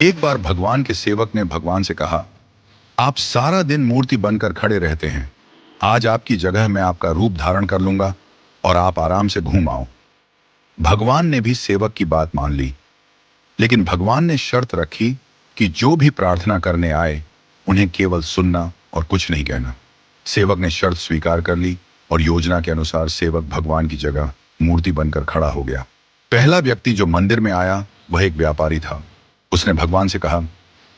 एक बार भगवान के सेवक ने भगवान से कहा, आप सारा दिन मूर्ति बनकर खड़े रहते हैं। आज आपकी जगह मैं आपका रूप धारण कर लूंगा और आप आराम से घूम आओ। भगवान ने भी सेवक की बात मान ली, लेकिन भगवान ने शर्त रखी कि जो भी प्रार्थना करने आए उन्हें केवल सुनना और कुछ नहीं कहना। सेवक ने शर्त स्वीकार कर ली और योजना के अनुसार सेवक भगवान की जगह मूर्ति बनकर खड़ा हो गया। पहला व्यक्ति जो मंदिर में आया वह एक व्यापारी था। उसने भगवान से कहा,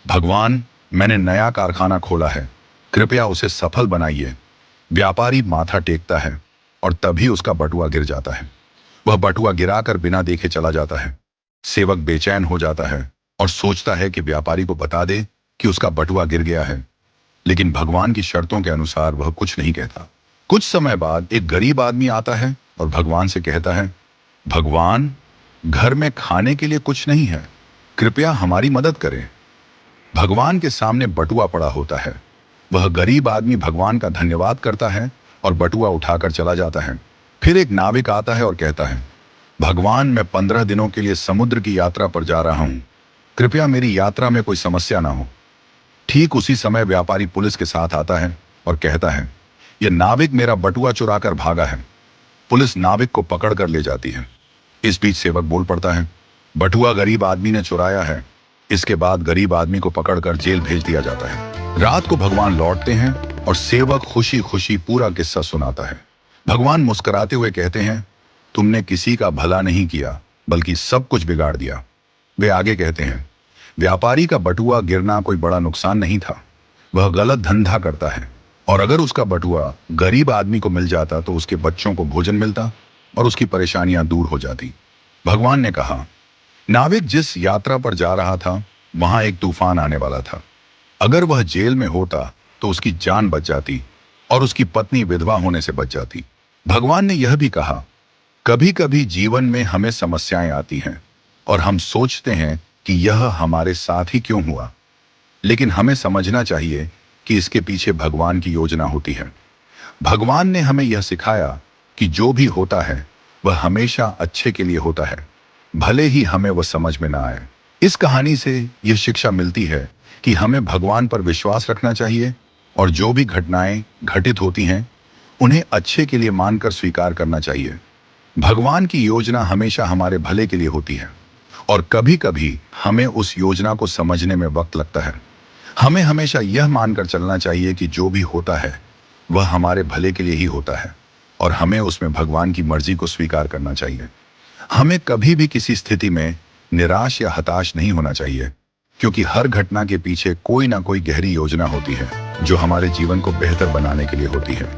भगवान, मैंने नया कारखाना खोला है, कृपया उसे सफल बनाइए। व्यापारी माथा टेकता है और तभी उसका बटुआ गिर जाता है। वह बटुआ गिराकर बिना देखे चला जाता है। सेवक बेचैन हो जाता है और सोचता है कि व्यापारी को बता दे कि उसका बटुआ गिर गया है, लेकिन भगवान की शर्तों के अनुसार वह कुछ नहीं कहता। कुछ समय बाद एक गरीब आदमी आता है और भगवान से कहता है, भगवान, घर में खाने के लिए कुछ नहीं है, कृपया हमारी मदद करें। भगवान के सामने बटुआ पड़ा होता है। वह गरीब आदमी भगवान का धन्यवाद करता है और बटुआ उठाकर चला जाता है। फिर एक नाविक आता है और कहता है, भगवान, मैं 15 दिनों के लिए समुद्र की यात्रा पर जा रहा हूं, कृपया मेरी यात्रा में कोई समस्या ना हो। ठीक उसी समय व्यापारी पुलिस के साथ आता है और कहता है, यह नाविक मेरा बटुआ चुराकर भागा है। पुलिस नाविक को पकड़ कर ले जाती है। इस बीच सेवक बोल पड़ता है, बटुआ गरीब आदमी ने चुराया है। इसके बाद गरीब आदमी को पकड़कर जेल भेज दिया जाता है। रात को भगवान लौटते हैं और सेवक खुशी खुशी पूरा किस्सा सुनाता है। भगवान मुस्कुराते हुए कहते हैं, तुमने किसी का भला नहीं किया बल्कि सब कुछ बिगाड़ दिया। वे आगे कहते हैं, व्यापारी का बटुआ गिरना कोई बड़ा नुकसान नहीं था। वह गलत धंधा करता है, और अगर उसका बटुआ गरीब आदमी को मिल जाता तो उसके बच्चों को भोजन मिलता और उसकी परेशानियां दूर हो जाती। भगवान ने कहा, नाविक जिस यात्रा पर जा रहा था वहां एक तूफान आने वाला था। अगर वह जेल में होता तो उसकी जान बच जाती और उसकी पत्नी विधवा होने से बच जाती। भगवान ने यह भी कहा, कभी कभी जीवन में हमें समस्याएं आती हैं और हम सोचते हैं कि यह हमारे साथ ही क्यों हुआ, लेकिन हमें समझना चाहिए कि इसके पीछे भगवान की योजना होती है। भगवान ने हमें यह सिखाया कि जो भी होता है वह हमेशा अच्छे के लिए होता है, भले ही हमें वह समझ में ना आए। इस कहानी से यह शिक्षा मिलती है कि हमें भगवान पर विश्वास रखना चाहिए और जो भी घटनाएं घटित होती हैं उन्हें अच्छे के लिए मानकर स्वीकार करना चाहिए। भगवान की योजना हमेशा हमारे भले के लिए होती है और कभी कभी हमें उस योजना को समझने में वक्त लगता है। हमें हमेशा यह मानकर चलना चाहिए कि जो भी होता है वह हमारे भले के लिए ही होता है और हमें उसमें भगवान की मर्जी को स्वीकार करना चाहिए। हमें कभी भी किसी स्थिति में निराश या हताश नहीं होना चाहिए, क्योंकि हर घटना के पीछे कोई ना कोई गहरी योजना होती है जो हमारे जीवन को बेहतर बनाने के लिए होती है।